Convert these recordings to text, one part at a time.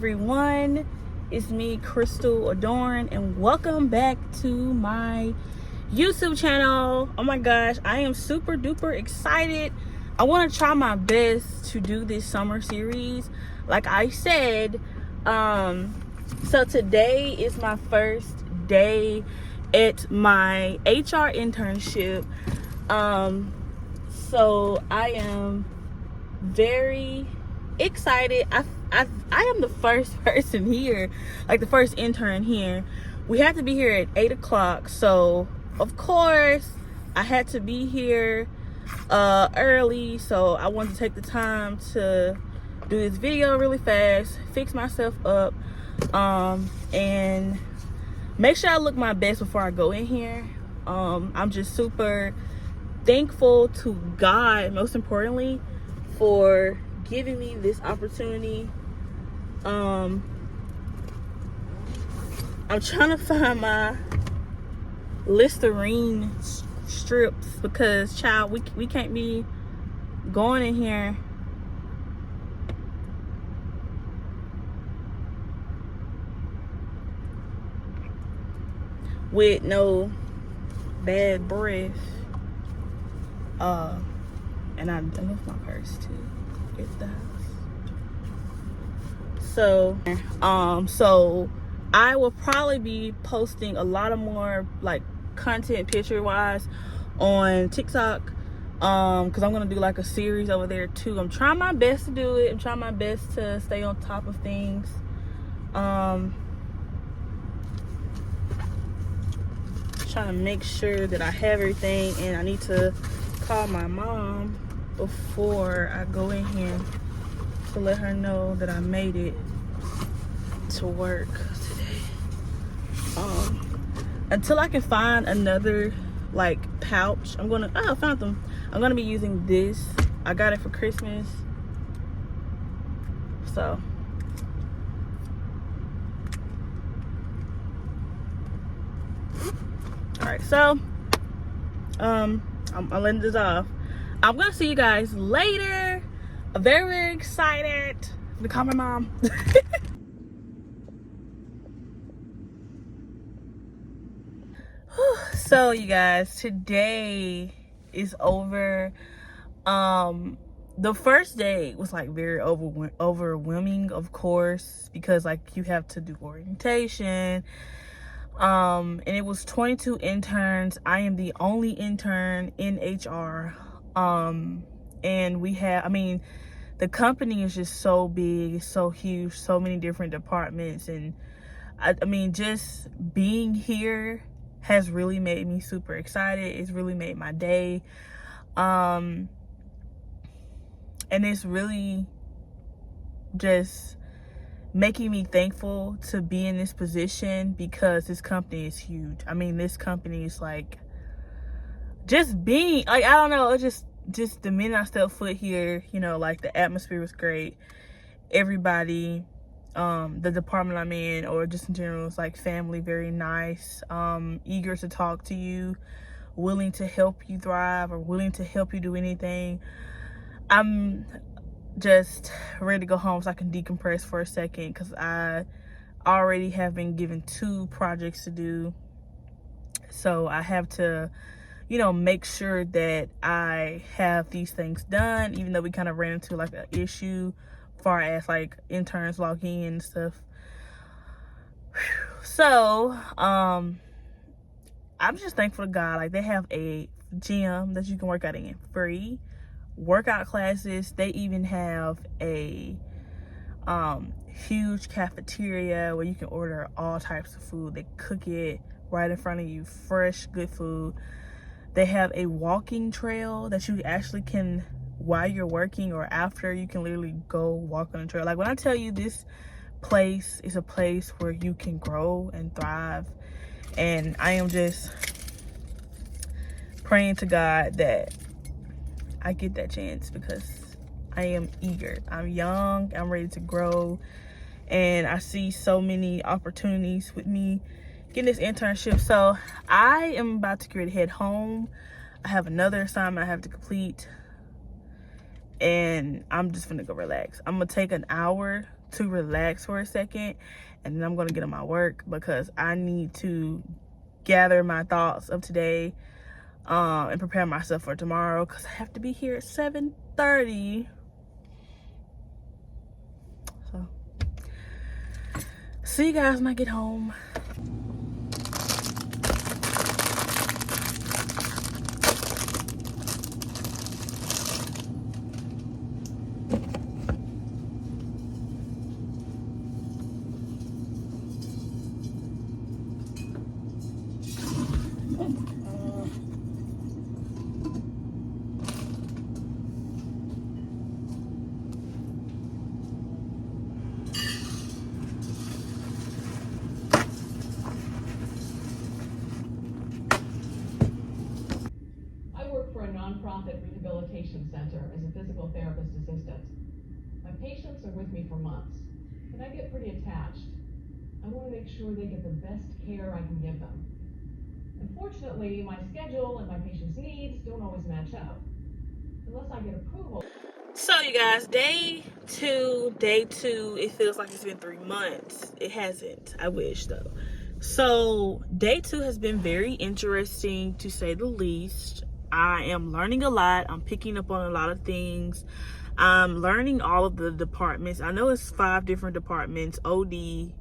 everyone, it's me, Crystal Adorn, and welcome back to my YouTube channel. Oh my gosh, I am super duper excited. I want to try my best to do this summer series like I said. So today is my first day at my HR internship. So I am very excited. I am the first person here, like the first intern here. We had to be here at 8 o'clock, so of course I had to be here early. So I wanted to take the time to do this video really fast, fix myself up, and make sure I look my best before I go in here. I'm just super thankful to God, most importantly, for giving me this opportunity. I'm trying to find my Listerine strips because, child, we can't be going in here with no bad breath. And I left my purse too at the house. So I will probably be posting a lot of more like content picture wise on TikTok, because I'm gonna do like a series over there too. I'm trying my best to do it. I'm trying my best to stay on top of things. Trying to make sure that I have everything, and I need to call my mom before I go in here to let her know that I made it to work today. Until I can find another like pouch, I found them. I'm gonna be using this. I got it for Christmas. So all right, so I'm letting this off. I'm gonna see you guys later. I'm very, very excited to call my mom. So you guys, today is over. The first day was like very overwhelming, of course, because like you have to do orientation. And it was 22 interns. I am the only intern in HR. And we have, the company is just so big, so huge, so many different departments. And I mean, just being here has really made me super excited. It's really made my day. And it's really just making me thankful to be in this position because this company is huge. This company is like, just being like, I don't know, it's just the minute I stepped foot here, like the atmosphere was great. Everybody, the department I'm in, or just in general, is like family, very nice, eager to talk to you, willing to help you thrive or willing to help you do anything. I'm just ready to go home so I can decompress for a second, because I already have been given 2 projects to do. So I have to, make sure that I have these things done, even though we kind of ran into like an issue far as like interns logging in and stuff. So I'm just thankful to God. Like, they have a gym that you can work out in free, workout classes. They even have a huge cafeteria where you can order all types of food. They cook it right in front of you, fresh, good food. They have a walking trail that you actually can, while you're working or after, you can literally go walk on the trail. Like, when I tell you, this place is a place where you can grow and thrive. And I am just praying to God that I get that chance, because I am eager. I'm young, I'm ready to grow, and I see so many opportunities with me getting this internship. So I am about to get ready to head home. I have another assignment I have to complete, and I'm just gonna go relax. I'm gonna take an hour to relax for a second, and then I'm going to get on my work because I need to gather my thoughts of today and prepare myself for tomorrow because I have to be here at 7:30. So see you guys when I get home. Nonprofit rehabilitation center as a physical therapist assistant. My patients are with me for months, and I get pretty attached. I want to make sure they get the best care I can give them. Unfortunately, my schedule and my patients' needs don't always match up. Unless I get approval. So you guys, day two, it feels like it's been 3 months. It hasn't. I wish though. So day 2 has been very interesting to say the least. I am learning a lot. I'm picking up on a lot of things. I'm learning all of the departments. I know it's 5 different departments: OD,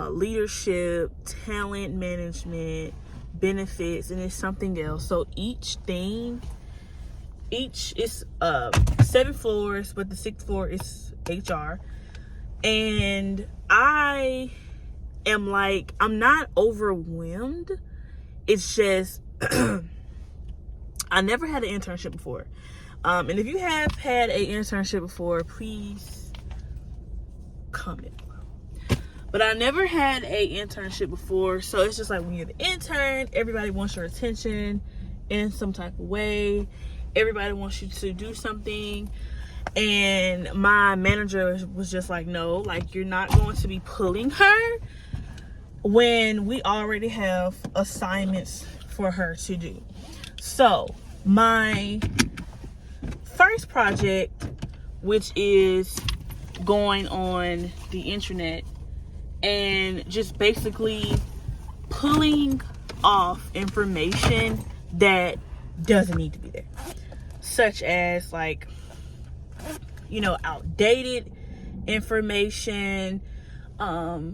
leadership, talent management, benefits, and it's something else. So each is 7 floors, but the 6th floor is HR. And I am like, I'm not overwhelmed. It's just I never had an internship before. And if you have had an internship before, please comment below. But I never had an internship before. So it's just like when you're the intern, everybody wants your attention in some type of way. Everybody wants you to do something. And my manager was just like, no, like you're not going to be pulling her when we already have assignments for her to do. So my first project, which is going on the internet and just basically pulling off information that doesn't need to be there, such as like, you know, outdated information.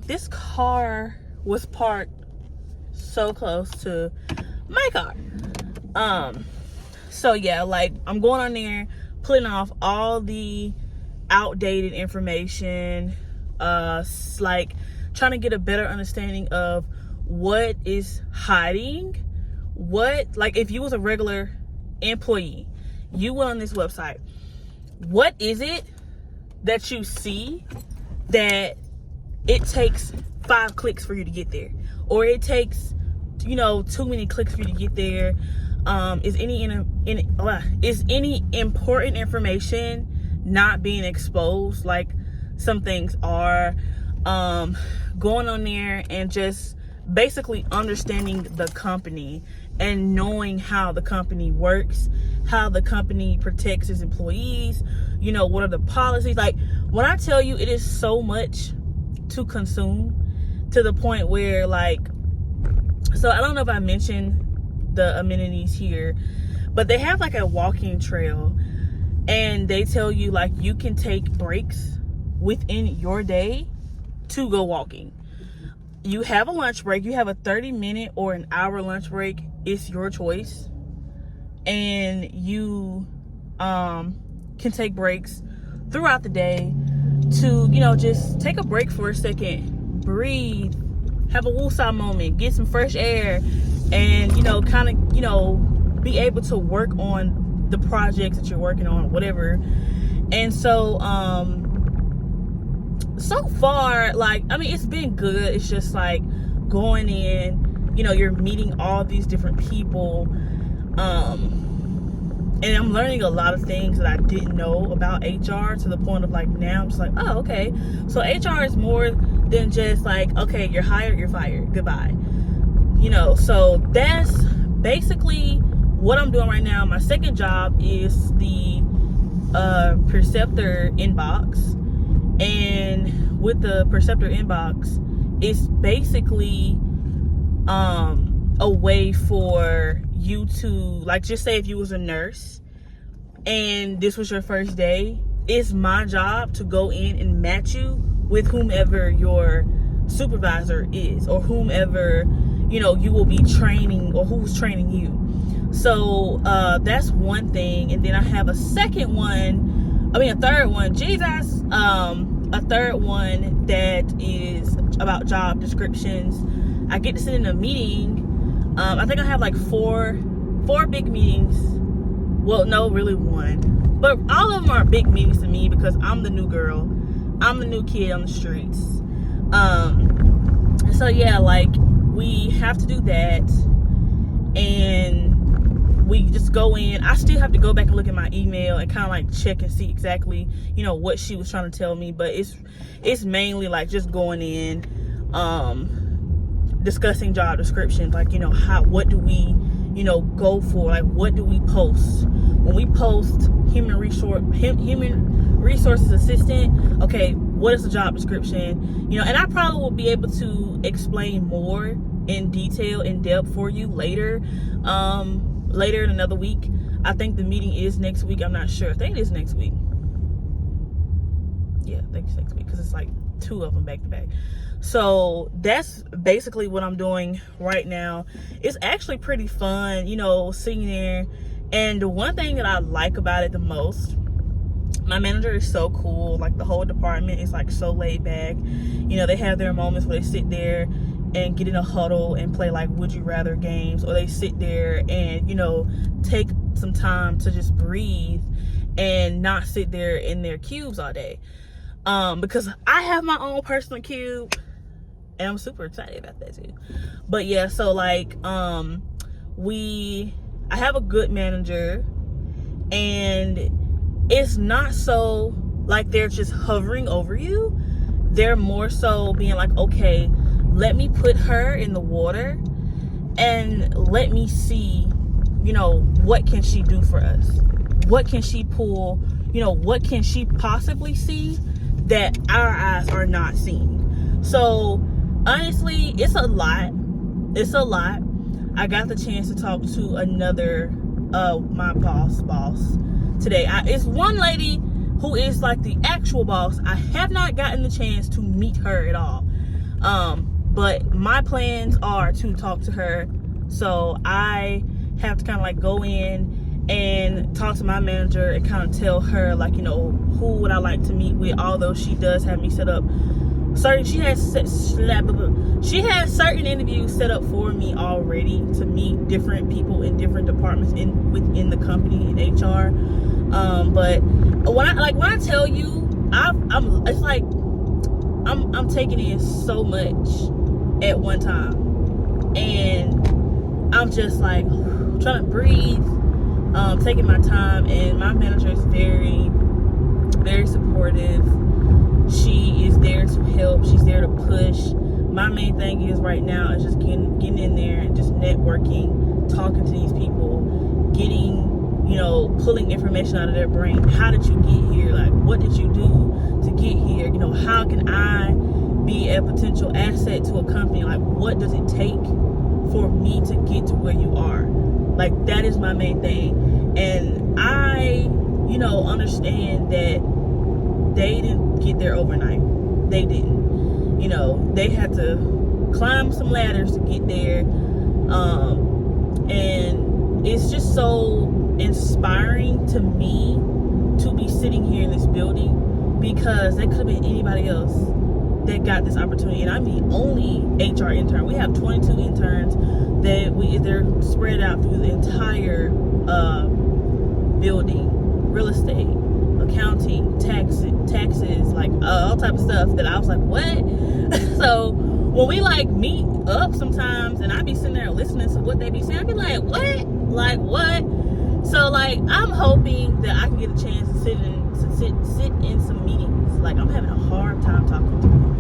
This car was parked so close to my car. So yeah, like I'm going on there, pulling off all the outdated information, like trying to get a better understanding of what is hiding, what, like if you was a regular employee, you went on this website, what is it that you see that it takes 5 clicks for you to get there, or it takes, you know, too many clicks for you to get there? Is any important information not being exposed, like some things are? Going on there and just basically understanding the company and knowing how the company works, how the company protects its employees, you know, what are the policies. Like when I tell you, it is so much to consume, to the point where, like, so I don't know if I mentioned the amenities here, but they have like a walking trail, and they tell you like you can take breaks within your day to go walking. You have a lunch break. You have a 30-minute or an hour lunch break. It's your choice. And you can take breaks throughout the day to, you know, just take a break for a second, breathe, have a woosah moment, get some fresh air, and, you know, kind of, you know, be able to work on the projects that you're working on, whatever. And so so far, like, I mean, it's been good. It's just like going in, you know, you're meeting all these different people, and I'm learning a lot of things that I didn't know about HR, to the point of like now I'm just like, oh, okay, so HR is more than just like, okay, you're hired, you're fired, goodbye, you know. So that's basically what I'm doing right now. My second job is the preceptor inbox, And with the Preceptor inbox, it's basically a way for you to, like, just say if you was a nurse and this was your first day, it's my job to go in and match you with whomever your supervisor is, or whomever, you know, you will be training, or who's training you. So that's one thing. And then I have a third one, Jesus, a third one that is about job descriptions. I get to sit in a meeting. I think I have like four big meetings. Well, no, really one. But all of them are big meetings to me because I'm the new girl. I'm the new kid on the streets. So yeah, like, we have to do that. And we just go in. I still have to go back and look at my email and kind of like check and see exactly, you know, what she was trying to tell me. But it's mainly like just going in, discussing job descriptions, like, you know, what do we, you know, go for, like, what do we post when we post human resources assistant. Okay, what is the job description, you know? And I probably will be able to explain more in detail, in depth for you later in another week. I think the meeting is next week. I'm not sure. I think it is next week. Yeah, I think it's next week because it's like 2 of them back to back. So that's basically what I'm doing right now. It's actually pretty fun, you know, sitting there. And the one thing that I like about it the most, my manager is so cool. Like, the whole department is like so laid back. You know, they have their moments where they sit there and get in a huddle and play like would you rather games, or they sit there and, you know, take some time to just breathe and not sit there in their cubes all day. Because I have my own personal cube and I'm super excited about that too. But yeah, so like I have a good manager, and it's not so like they're just hovering over you. They're more so being like, okay, let me put her in the water and let me see, you know, what can she do for us? What can she pull? You know, what can she possibly see that our eyes are not seeing? So honestly, it's a lot. It's a lot. I got the chance to talk to another, my boss today. It's one lady who is like the actual boss. I have not gotten the chance to meet her at all. But my plans are to talk to her. So I have to kind of like go in and talk to my manager and kind of tell her, like, you know, who would I like to meet with, although she does have me set up she has certain interviews set up for me already to meet different people in different departments within the company in HR. But when I tell you, I'm taking in so much at one time, and I'm just like trying to breathe, taking my time. And my manager is very, very supportive. She is there to help. She's there to push. My main thing is right now is just getting in there and just networking, talking to these people, getting, you know, pulling information out of their brain. How did you get here? Like, what did you do to get here? You know, how can I be a potential asset to a company? Like, what does it take for me to get to where you are? Like, that is my main thing. And I, you know, understand that they didn't get there overnight. They didn't. You know, they had to climb some ladders to get there. And it's just so inspiring to me to be sitting here in this building, because there could have been anybody else that got this opportunity. And I'm the only HR intern. We have 22 interns that they're spread out through the entire building, real estate, accounting, taxes, like all type of stuff that I was like, what? So when we like meet up sometimes and I be sitting there listening to what they be saying, I be like, what? Like, what? So like, I'm hoping that I can get a chance to sit in some meetings. Like, I'm having a hard time talking to them.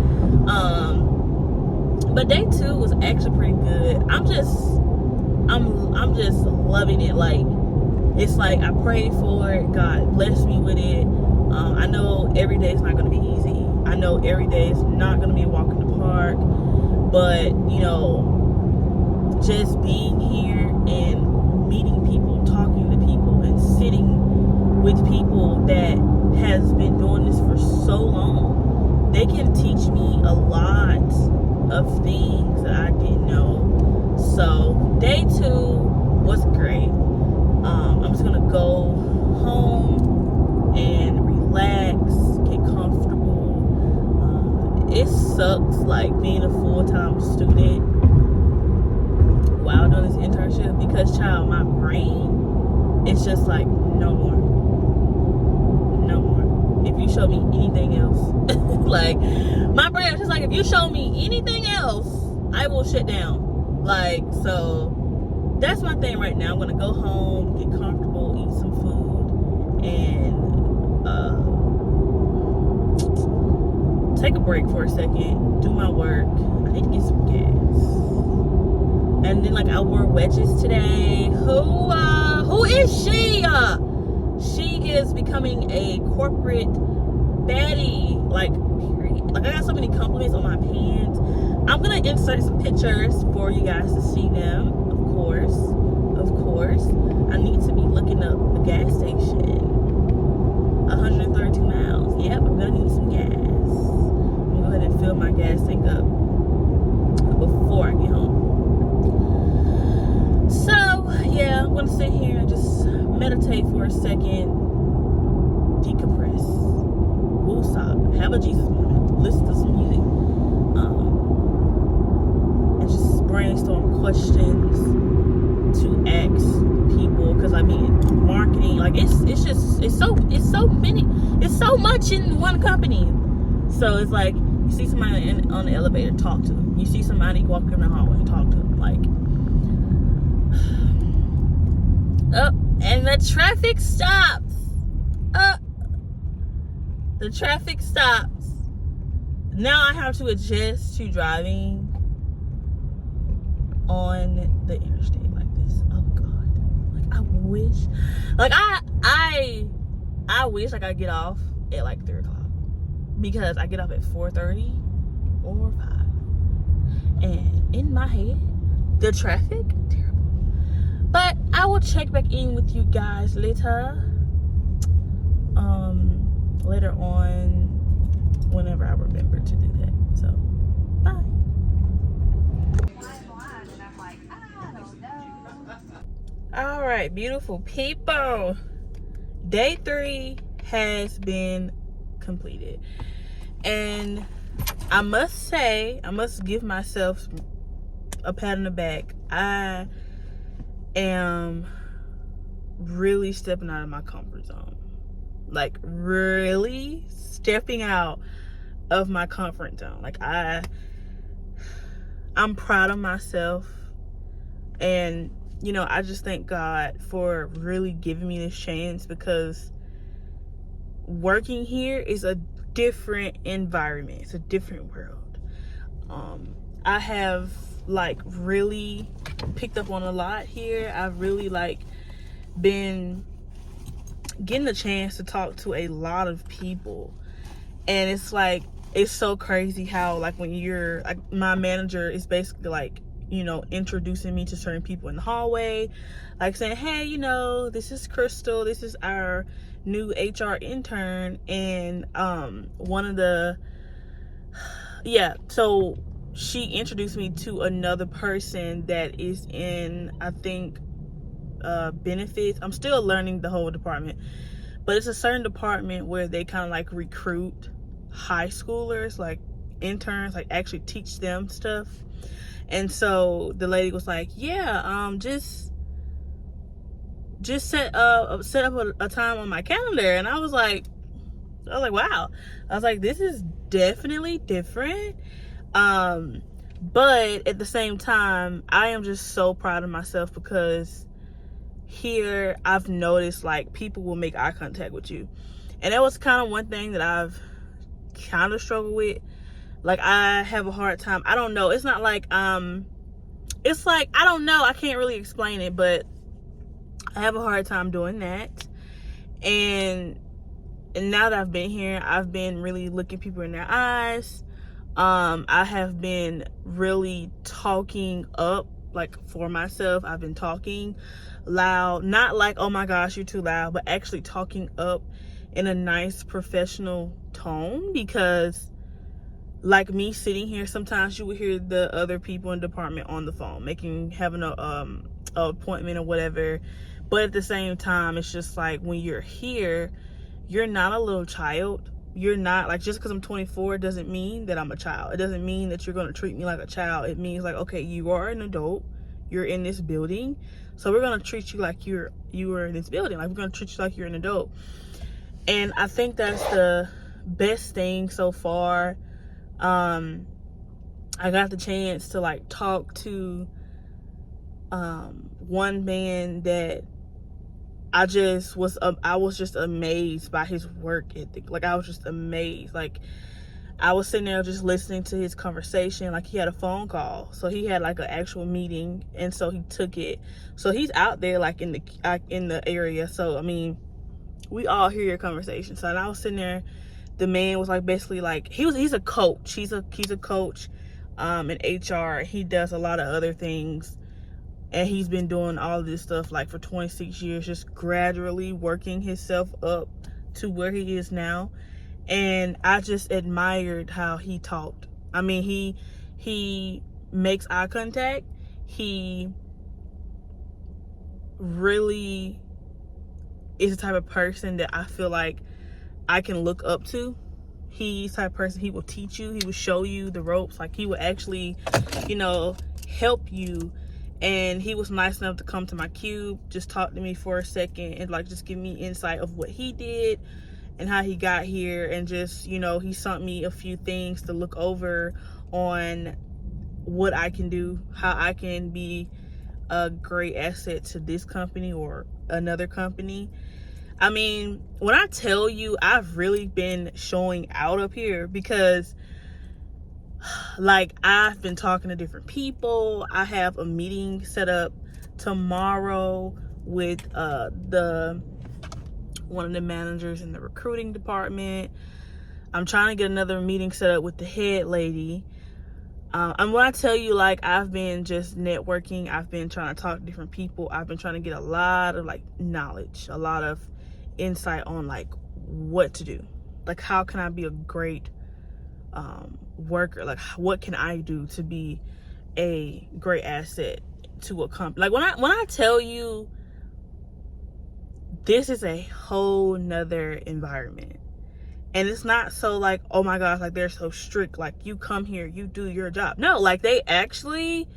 But day 2 was actually pretty good. I'm just loving it. Like, it's like I prayed for it. God blessed me with it. I know every day is not going to be easy. I know every day is not going to be a walk in the park, but, you know, just being here and meeting people, talking to people, and sitting with people that has been doing this for so long, they can teach me a lot of things that I didn't know. So day 2 was great. I'm just gonna go home and relax, get comfortable. It sucks like being a full-time student while doing this internship, because child, my brain, it's just like no more. If you show me anything else, like my brain is just like, if you show me anything else, I will shut down. Like, so that's my thing right now. I'm gonna go home, get comfortable, eat some food, and take a break for a second, do my work. I need to get some gas. And then, like, I wore wedges today. Who is she? She is becoming a corporate baddie. Like, period. Like, I got so many compliments on my pants. I'm gonna insert some pictures for you guys to see them. Of course. I need to be looking up a gas station. 132 miles. Yep, I'm gonna need some gas. I'm gonna go ahead and fill my gas tank up before I get home. So, yeah, I'm gonna sit here and just meditate for a second, decompress, woosah, have a Jesus moment, listen to some music, and just brainstorm questions to ask people. Because I mean, marketing, like it's so much in one company. So it's like, you see somebody on the elevator, talk to them. You see somebody walking in the hallway, talk to them. Like, and the traffic stops. The traffic stops. Now I have to adjust to driving on the interstate like this. Oh God. Like, I wish, like I wish I could get off at like 3 o'clock, because I get off at 4:30 or 5. And in my head, the traffic, terrible. But I will check back in with you guys later. Later on, whenever I remember to do that. So, bye. All right, beautiful people. Day 3 has been completed. And I must say, I must give myself a pat on the back. I am really stepping out of my comfort zone. Like, really stepping out of my comfort zone. Like, I'm proud of myself. And, you know, I just thank God for really giving me this chance, because working here is a different environment. It's a different world. I have like really picked up on a lot here. I've really like been getting a chance to talk to a lot of people, and it's like, it's so crazy how like when you're like, my manager is basically like, you know, introducing me to certain people in the hallway, like saying, hey, you know, this is Crystal, this is our new HR intern. And so she introduced me to another person that is in, I think, benefits. I'm still learning the whole department, but it's a certain department where they kind of like recruit high schoolers, like interns, like actually teach them stuff. And so the lady was like, yeah, just set up a time on my calendar. And I was like, wow. I was like, this is definitely different. But at the same time, I am just so proud of myself, because here I've noticed like people will make eye contact with you. And that was kind of one thing that I've kind of struggled with. Like, I have a hard time. I don't know. It's not like, it's like, I don't know. I can't really explain it, but I have a hard time doing that. And and now that I've been here, I've been really looking people in their eyes. I have been really talking up, like, for myself. I've been talking loud, not like, oh my gosh, you're too loud, but actually talking up in a nice professional tone, because like me sitting here, sometimes you would hear the other people in the department on the phone having a appointment or whatever. But at the same time, it's just like, when you're here, you're not a little child. You're not, like, just because I'm 24 doesn't mean that I'm a child. It doesn't mean that you're going to treat me like a child. It means, like, okay, you are an adult, you're in this building, so we're going to treat you like you are in this building. Like, we're going to treat you like you're an adult. And I think that's the best thing so far. I got the chance to, like, talk to one man that I was just amazed by his work ethic. Like, I was just amazed. Like, I was sitting there just listening to his conversation. Like, he had a phone call, so he had like an actual meeting, and so he took it. So he's out there, like, in the area. So I mean, we all hear your conversation. So I was sitting there. The man was like, basically, like, he's a coach. He's a coach in HR. He does a lot of other things. And he's been doing all of this stuff, like, for 26 years, just gradually working himself up to where he is now. And I just admired how he talked. I mean, he makes eye contact. He really is the type of person that I feel like I can look up to. He's the type of person, he will teach you, he will show you the ropes. Like, he will actually, help you. And he was nice enough to come to my cube, just talk to me for a second, and, like, just give me insight of what he did and how he got here. And just, he sent me a few things to look over on what I can do, how I can be a great asset to this company or another company. I mean, when I tell you, I've really been showing out up here, because, like, I've been talking to different people. I have a meeting set up tomorrow with one of the managers in the recruiting department. I'm trying to get another meeting set up with the head lady. And when I tell you, like, I've been just networking, I've been trying to talk to different people, I've been trying to get a lot of, like, knowledge, a lot of insight on, like, what to do. Like, how can I be a great worker? Like, what can I do to be a great asset to a company? Like, when I tell you, this is a whole nother environment. And it's not so, like, oh my gosh, like, they're so strict, like, you come here, you do your job. No, like, they actually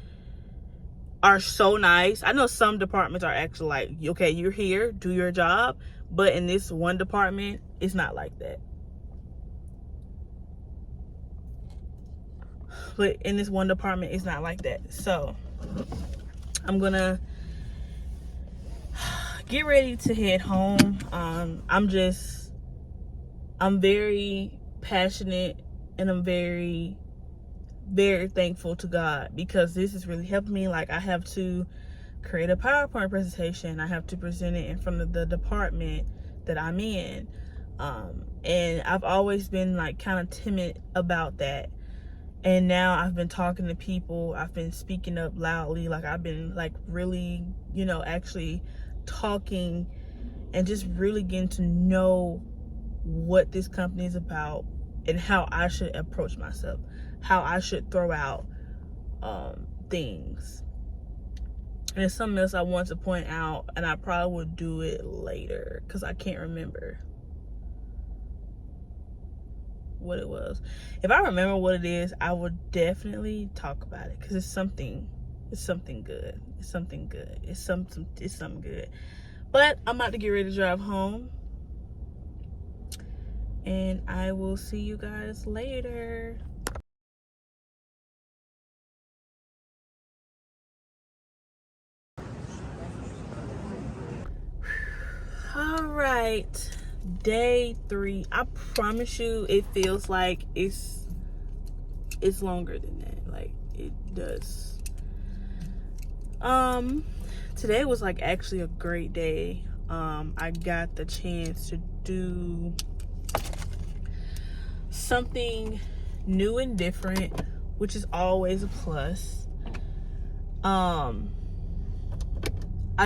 are so nice. I know some departments are actually like, okay, you're here, do your job. But in this one department, it's not like that. But in this one department, it's not like that. So I'm gonna get ready to head home. I'm very passionate, and I'm very, very thankful to God, because this is really helping me. Like, I have to create a PowerPoint presentation. I have to present it in front of the department that I'm in. And I've always been, like, kind of timid about that. And now I've been talking to people. I've been speaking up loudly. Like, I've been, like, really, actually talking and just really getting to know what this company is about and how I should approach myself, how I should throw out things. And there's something else I want to point out, and I probably will do it later because I can't remember what it was. If I remember what it is, I would definitely talk about it, because it's something good. It's something good. But I'm about to get ready to drive home, and I will see you guys later. All right, day 3. I promise you, it feels like it's longer than that. Like, it does. Today was, like, actually a great day. I got the chance to do something new and different, which is always a plus. I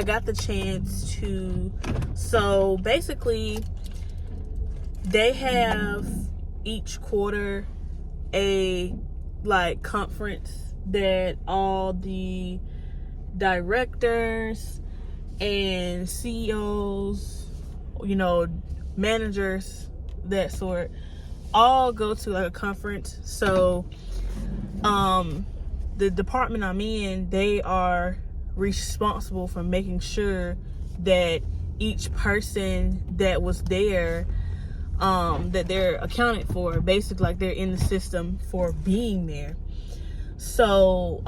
got the chance to, so basically they have each quarter a like conference that all the directors and CEOs, you know, managers, that sort, all go to like a conference. So the department I'm in, they are responsible for making sure that each person that was there, that they're accounted for, basically like they're in the system for being there. So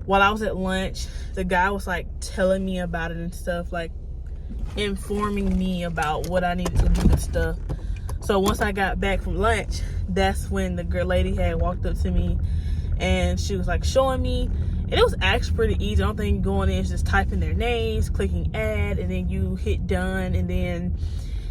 while I was at lunch, the guy was like telling me about it and stuff, like informing me about what I needed to do and stuff. So once I got back from lunch, that's when the girl lady had walked up to me and she was like showing me, and it was actually pretty easy. I don't think going in is just typing their names, clicking add, and then you hit done, and then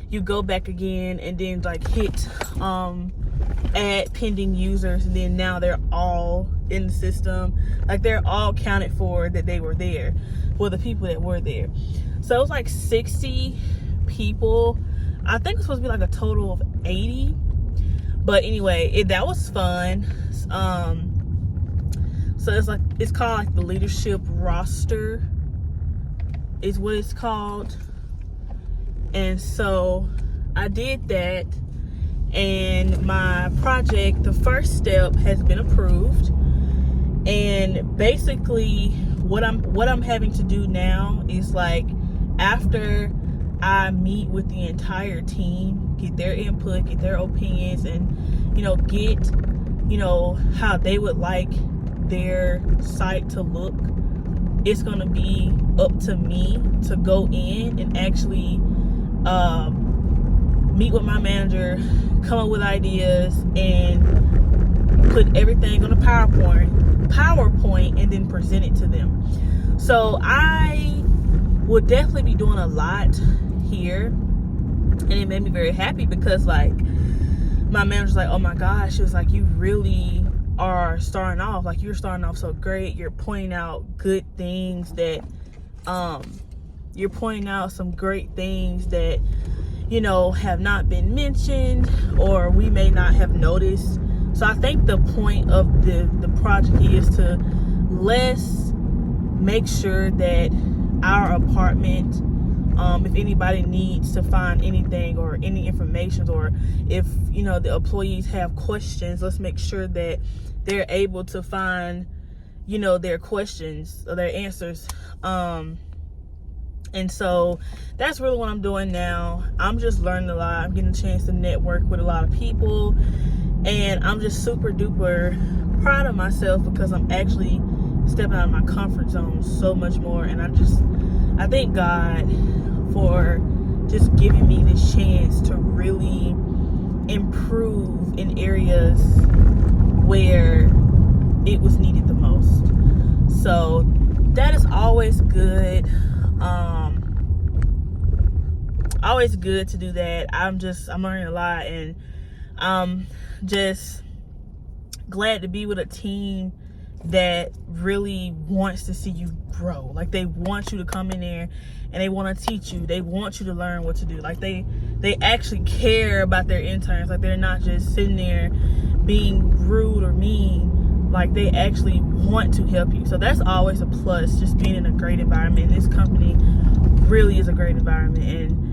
you go back again and then like hit add pending users, and then now they're all in the system. Like they're all counted for that they were there, for the people that were there. So it was like 60 people. I think it's supposed to be like a total of 80. But anyway, that was fun. So it's called like the leadership roster is what it's called. And so I did that, and my project, the first step, has been approved. And basically what I'm having to do now is, like, after I meet with the entire team, get their input, get their opinions, and, you know, get, you know, how they would like their site to look, it's gonna be up to me to go in and actually meet with my manager, come up with ideas, and put everything on a PowerPoint and then present it to them. So I will definitely be doing a lot here, and it made me very happy because, like, my manager's like, oh my gosh, she was like, you really are starting off, like, you're starting off so great. You're pointing out good things that you're pointing out some great things that, you know, have not been mentioned or we may not have noticed. So I think the point of the project is to make sure that our apartment, if anybody needs to find anything or any information, or if, you know, the employees have questions, let's make sure that they're able to find, you know, their questions or their answers. And so that's really what I'm doing now. I'm just learning a lot. I'm getting a chance to network with a lot of people, and I'm just super duper proud of myself because I'm actually stepping out of my comfort zone so much more. And I thank God for just giving me this chance to really improve in areas where it was needed the most. So that is always good. Always good to do that. I'm learning a lot, and I'm just glad to be with a team that really wants to see you grow. Like, they want you to come in there and they want to teach you. They want you to learn what to do. Like, they actually care about their interns. Like, they're not just sitting there being rude or mean. Like, they actually want to help you. So that's always a plus, just being in a great environment. This company really is a great environment, and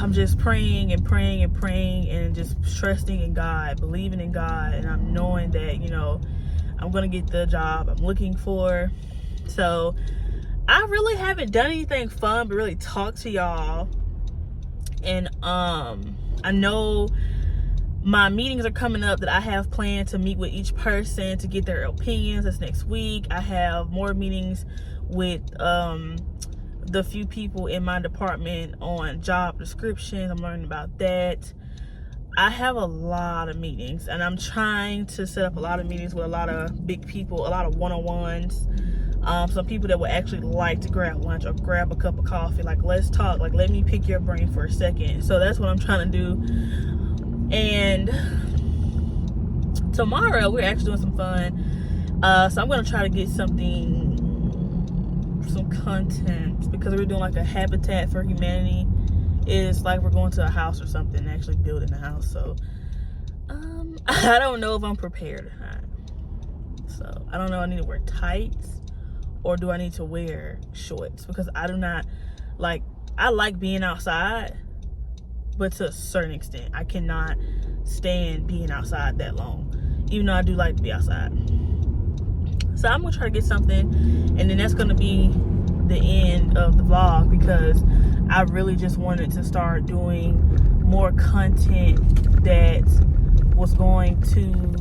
I'm just praying and praying and praying and just trusting in God, believing in God, and I'm knowing that, you know, I'm gonna get the job I'm looking for. So I really haven't done anything fun but really talk to y'all. And I know my meetings are coming up that I have planned to meet with each person to get their opinions. That's next week. I have more meetings with the few people in my department on job descriptions. I'm learning about that. I have a lot of meetings, and I'm trying to set up a lot of meetings with a lot of big people, a lot of one-on-ones, some people that would actually like to grab lunch or grab a cup of coffee. Like, let's talk. Like, let me pick your brain for a second. So that's what I'm trying to do. And tomorrow we're actually doing some fun. So I'm gonna try to get some content, because we're doing like a Habitat for Humanity. It's like we're going to a house or something, actually building a house. So I don't know if I'm prepared or not. So I don't know, I need to wear tights or do I need to wear shorts, because I do not like, I like being outside, but to a certain extent. I cannot stand being outside that long, even though I do like to be outside. So I'm gonna try to get something, and then that's gonna be the end of the vlog, because I really just wanted to start doing more content that was going to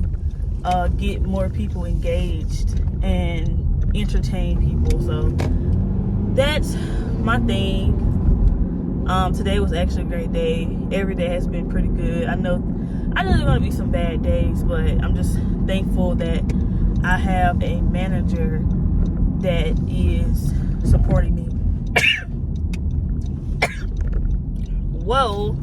get more people engaged and entertain people. So that's my thing. Today was actually a great day. Every day has been pretty good. I know there's gonna be some bad days, but I'm just thankful that I have a manager that is supporting me. Whoa.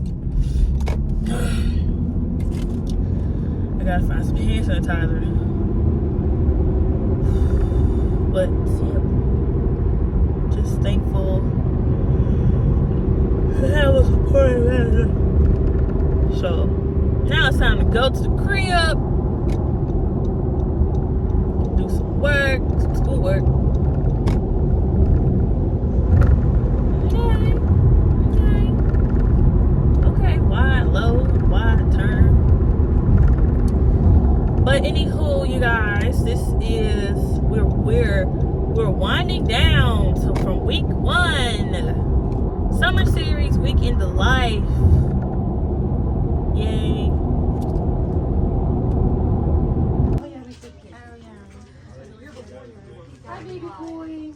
I gotta find some hand sanitizer. But yeah, just thankful to have a supporting manager. So now it's time to go to the crib, do some work, some schoolwork. Okay, wide load, wide turn. But anywho, you guys, this is we're winding down from week 1, summer series, week in the life. Yay! Hi, baby boy.